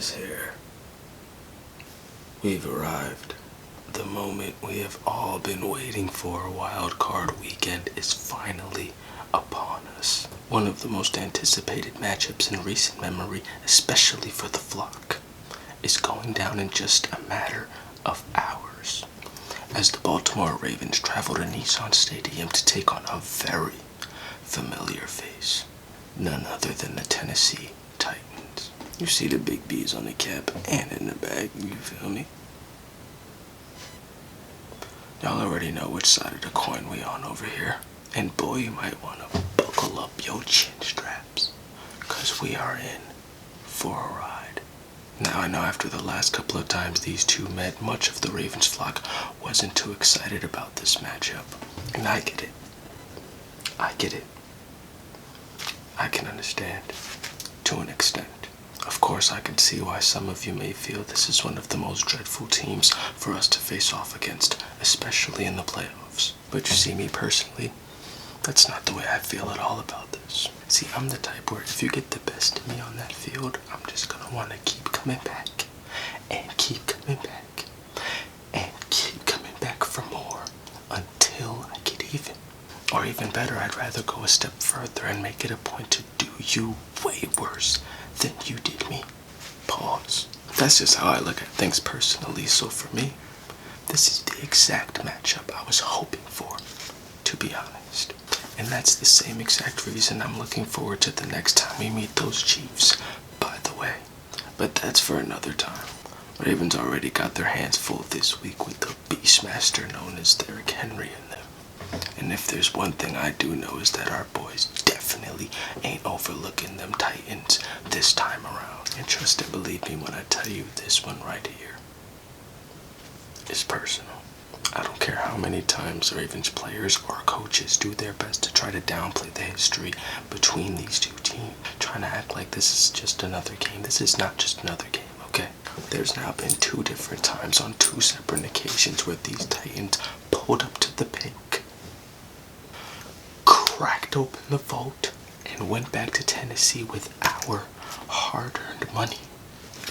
is here. We've arrived. The moment we have all been waiting for, Wildcard weekend, is finally upon us. One of the most anticipated matchups in recent memory, especially for the flock, is going down in just a matter of hours, as the Baltimore Ravens travel to Nissan Stadium to take on a very familiar face, none other than the Tennessee Titans. You see the big B's on the cap and in the bag, you feel me? Y'all already know which side of the coin we on over here. And boy, you might want to buckle up your chin straps, cause we are in for a ride. Now I know after the last couple of times these two met, much of the Ravens flock wasn't too excited about this matchup. And I get it. I get it. I can understand, to an extent. Of course, I can see why some of you may feel this is one of the most dreadful teams for us to face off against, especially in the playoffs. But you see, me personally, that's not the way I feel at all about this. See, I'm the type where if you get the best of me on that field, I'm just gonna want to keep coming back, and keep coming back, and keep coming back for more, until I get even. Or even better, I'd rather go a step further and make it a point to do you way worse than you did me. Pause. That's just how I look at things personally, so for me, this is the exact matchup I was hoping for, to be honest. And that's the same exact reason I'm looking forward to the next time we meet those Chiefs, by the way. But that's for another time. Ravens already got their hands full this week with the Beastmaster known as Derrick Henry in them. And if there's one thing I do know is that our boys definitely ain't overlooking them Titans this time around. And trust and believe me when I tell you this one right here is personal. I don't care how many times Ravens players or coaches do their best to try to downplay the history between these two teams, trying to act like this is just another game. This is not just another game, okay? There's now been 2 different times on 2 separate occasions where these Titans pulled up to the pink, cracked open the vault, and went back to Tennessee with our hard-earned money.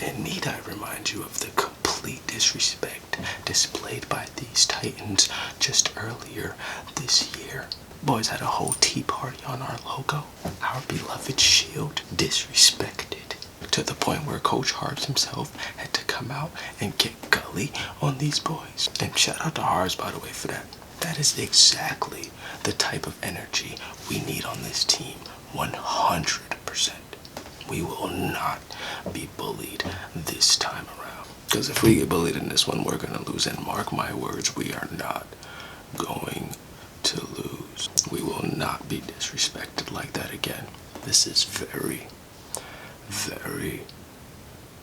And need I remind you of the complete disrespect displayed by these Titans just earlier this year? Boys had a whole tea party on our logo, our beloved shield, disrespected, to the point where Coach Hart himself had to come out and get gully on these boys. And shout out to Hars, by the way, for that. That is exactly the type of energy we need on this team, 100%. We will not be bullied this time around. Because if we get bullied in this one, we're going to lose. And mark my words, we are not going to lose. We will not be disrespected like that again. This is very, very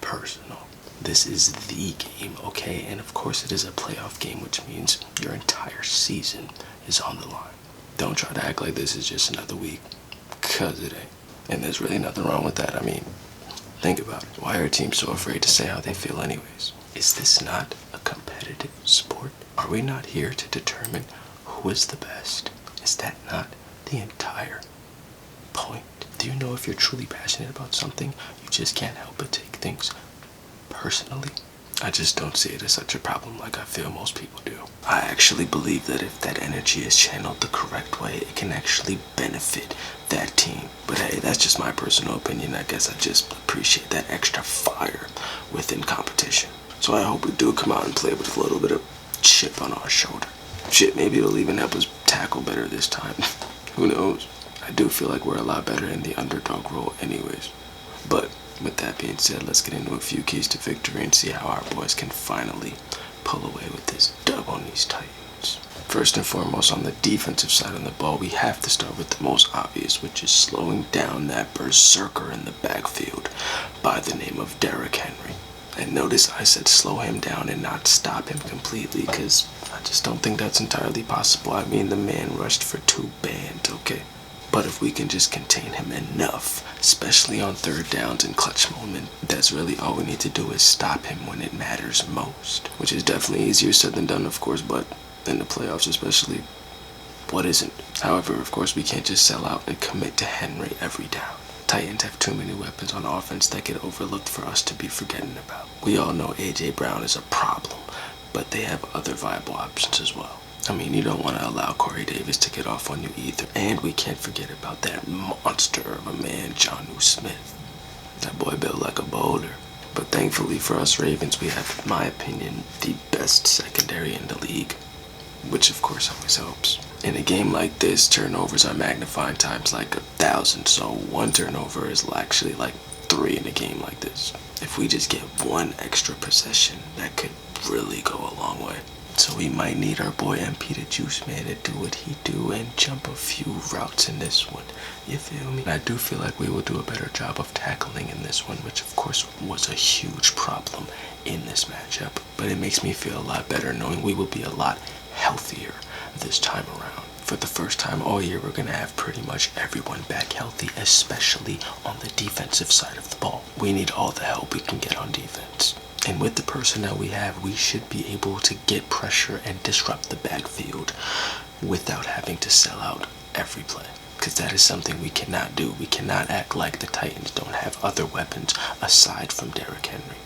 personal. This is the game, okay? And of course it is a playoff game, which means your entire season is on the line. Don't try to act like this is just another week, because it ain't. And there's really nothing wrong with that. I mean, think about it. Why are teams so afraid to say how they feel anyways? Is this not a competitive sport? Are we not here to determine who is the best? Is that not the entire point? Do you know if you're truly passionate about something, you just can't help but take things personally? I just don't see it as such a problem like I feel most people do. I actually believe that if that energy is channeled the correct way, it can actually benefit that team. But hey, that's just my personal opinion. I guess I just appreciate that extra fire within competition. So I hope we do come out and play with a little bit of chip on our shoulder. Shit, maybe it'll even help us tackle better this time. Who knows? I do feel like we're a lot better in the underdog role anyways. But with that being said, let's get into a few keys to victory and see how our boys can finally pull away with this dub on these Titans. First and foremost, on the defensive side of the ball, we have to start with the most obvious, which is slowing down that berserker in the backfield by the name of Derrick Henry. And notice I said slow him down and not stop him completely, because I just don't think that's entirely possible. I mean, the man rushed for 2 bands, okay? But if we can just contain him enough, especially on 3rd downs and clutch moment, that's really all we need to do is stop him when it matters most. Which is definitely easier said than done, of course, but in the playoffs especially, what isn't? However, of course, we can't just sell out and commit to Henry every down. Titans have too many weapons on offense that get overlooked for us to be forgetting about. We all know A.J. Brown is a problem, but they have other viable options as well. I mean, you don't want to allow Corey Davis to get off on you either. And we can't forget about that monster of a man, Jonnu Smith. That boy built like a boulder. But thankfully for us Ravens, we have, in my opinion, the best secondary in the league, which of course always helps. In a game like this, turnovers are magnifying times like 1,000, so one turnover is actually like 3 in a game like this. If we just get one extra possession, that could really go a long way. So we might need our boy MP the Juice Man to do what he do and jump a few routes in this one. You feel me? I do feel like we will do a better job of tackling in this one, which of course was a huge problem in this matchup. But it makes me feel a lot better knowing we will be a lot healthier this time around. For the first time all year, we're going to have pretty much everyone back healthy, especially on the defensive side of the ball. We need all the help we can get on defense. And with the personnel we have, we should be able to get pressure and disrupt the backfield without having to sell out every play. Because that is something we cannot do. We cannot act like the Titans don't have other weapons aside from Derrick Henry,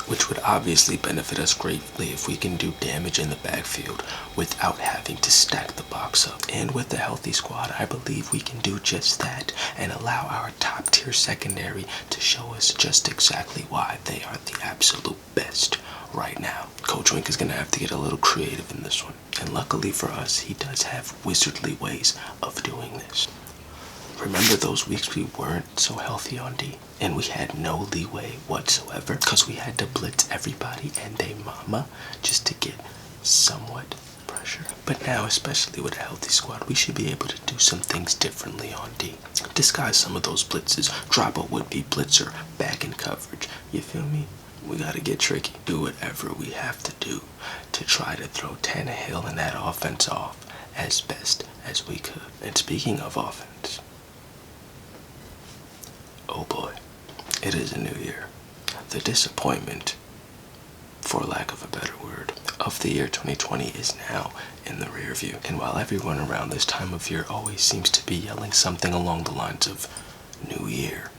which would obviously benefit us greatly if we can do damage in the backfield without having to stack the box up. And with a healthy squad, I believe we can do just that and allow our top tier secondary to show us just exactly why they are the absolute best right now. Coach Wink is going to have to get a little creative in this one. And luckily for us, he does have wizardly ways of doing this. Remember those weeks we weren't so healthy on D and we had no leeway whatsoever because we had to blitz everybody and they mama just to get somewhat pressure? But now, especially with a healthy squad, we should be able to do some things differently on D. Disguise some of those blitzes, drop a would-be blitzer back in coverage. You feel me? We gotta get tricky. Do whatever we have to do to try to throw Tannehill and that offense off as best as we could. And speaking of offense, oh boy, it is a new year. The disappointment, for lack of a better word, of the year 2020 is now in the rear view. And while everyone around this time of year always seems to be yelling something along the lines of new year,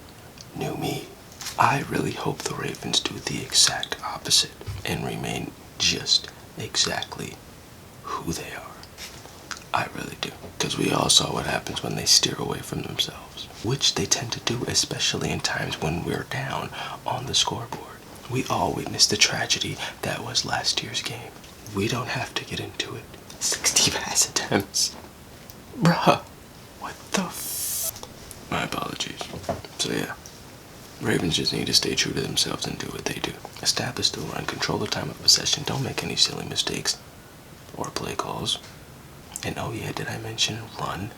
new me, I really hope the Ravens do the exact opposite and remain just exactly who they are. I really do. Because we all saw what happens when they steer away from themselves, which they tend to do, especially in times when we're down on the scoreboard. We all witnessed the tragedy that was last year's game. We don't have to get into it. 60 pass attempts. Bruh. What the My apologies. So yeah. Ravens just need to stay true to themselves and do what they do. Establish the run, control the time of possession, don't make any silly mistakes or play calls. And oh yeah, did I mention run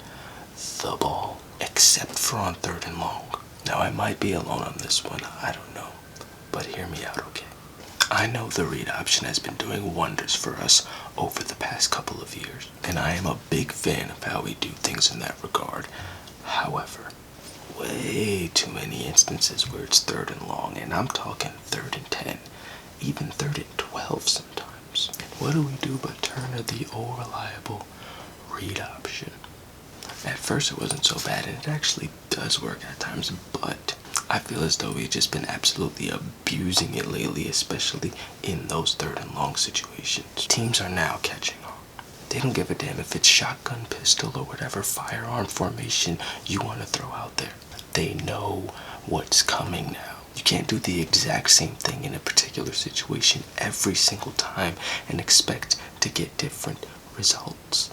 the ball, except for on 3rd and long. Now I might be alone on this one, I don't know, but hear me out, okay? I know the read option has been doing wonders for us over the past couple of years, and I am a big fan of how we do things in that regard. However, way too many instances where it's 3rd and long, and I'm talking 3rd and 10, even 3rd and 12 sometimes. And what do we do but turn to the old reliable read option? At first it wasn't so bad, and it actually does work at times, but I feel as though we've just been absolutely abusing it lately, especially in those 3rd and long situations. Teams are now catching on. They don't give a damn if it's shotgun, pistol, or whatever firearm formation you want to throw out there. They know what's coming now. You can't do the exact same thing in a particular situation every single time and expect to get different results.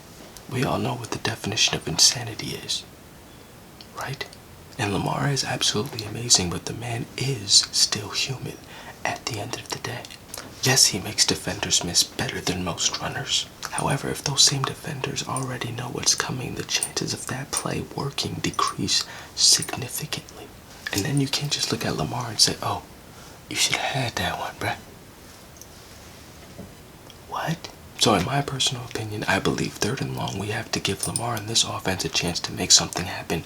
We all know what the definition of insanity is, right? And Lamar is absolutely amazing, but the man is still human at the end of the day. Yes, he makes defenders miss better than most runners. However, if those same defenders already know what's coming, the chances of that play working decrease significantly. And then you can't just look at Lamar and say, oh, you should have had that one, bruh. What? So in my personal opinion, I believe 3rd and long, we have to give Lamar and this offense a chance to make something happen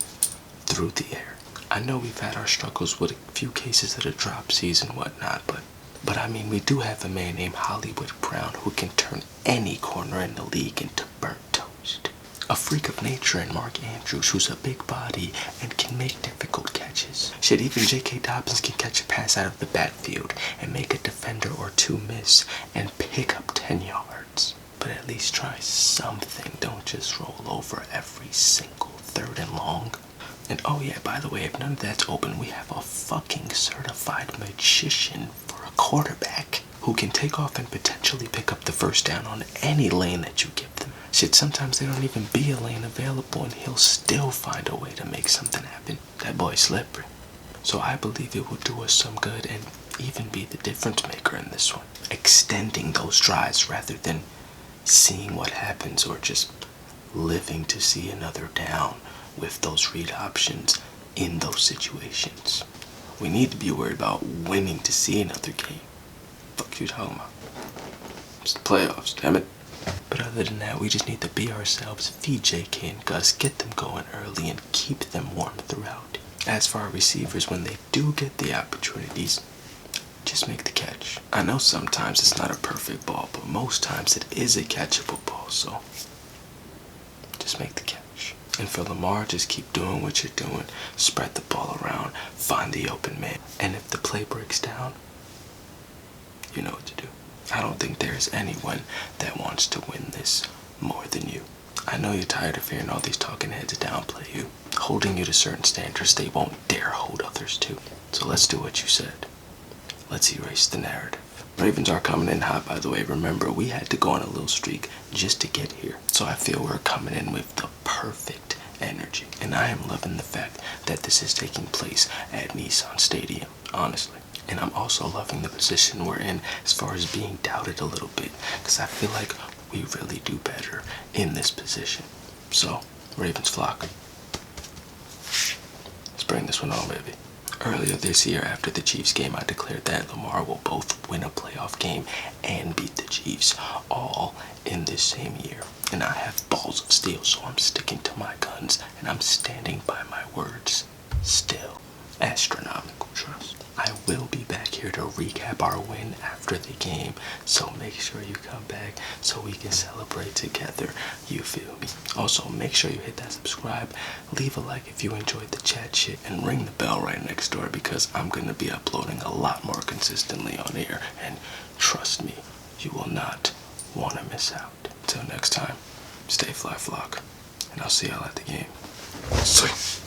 through the air. I know we've had our struggles with a few cases of the dropsies and whatnot, but I mean, we do have a man named Hollywood Brown who can turn any corner in the league into burnt toast. A freak of nature in Mark Andrews, who's a big body and can make difficult catches. Shit, even J.K. Dobbins can catch a pass out of the backfield and make a defender or two miss and pick up 10 yards. But at least try something. Don't just roll over every single 3rd and long. And oh yeah, by the way, if none of that's open, we have a fucking certified magician for a quarterback who can take off and potentially pick up the first down on any lane that you give them. Shit, sometimes there don't even be a lane available and he'll still find a way to make something happen. That boy's slippery. So I believe it will do us some good and even be the difference maker in this one. Extending those drives rather than seeing what happens or just living to see another down with those read options in those situations. We need to be worried about winning to see another game. Fuck you talking about? It's the playoffs, damn it. But other than that, we just need to be ourselves, feed JK and Gus, get them going early, and keep them warm throughout. As for our receivers, when they do get the opportunities, just make the catch. I know sometimes it's not a perfect ball, but most times it is a catchable ball, so just make the catch. And for Lamar, just keep doing what you're doing. Spread the ball around, find the open man. And if the play breaks down, you know what to do. I don't think there's anyone that wants to win this more than you. I know you're tired of hearing all these talking heads downplay you, holding you to certain standards they won't dare hold others to. So let's do what you said. Let's erase the narrative. Ravens are coming in hot, by the way. Remember, we had to go on a little streak just to get here. So I feel we're coming in with the perfect energy. And I am loving the fact that this is taking place at Nissan Stadium, honestly. And I'm also loving the position we're in as far as being doubted a little bit, because I feel like we really do better in this position. So, Ravens flock, let's bring this one on, baby. Earlier this year, after the Chiefs game, I declared that Lamar will both win a playoff game and beat the Chiefs, all in this same year. And I have balls of steel, so I'm sticking to my guns, and I'm standing by my words. Still, astronomical trust. I will be back here to recap our win after the game, so make sure you come back so we can celebrate together, you feel me? Also, make sure you hit that subscribe, leave a like if you enjoyed the chat shit, and ring the bell right next door because I'm going to be uploading a lot more consistently on air, and trust me, you will not want to miss out. Until next time, stay fly flock, and I'll see y'all at the game. See.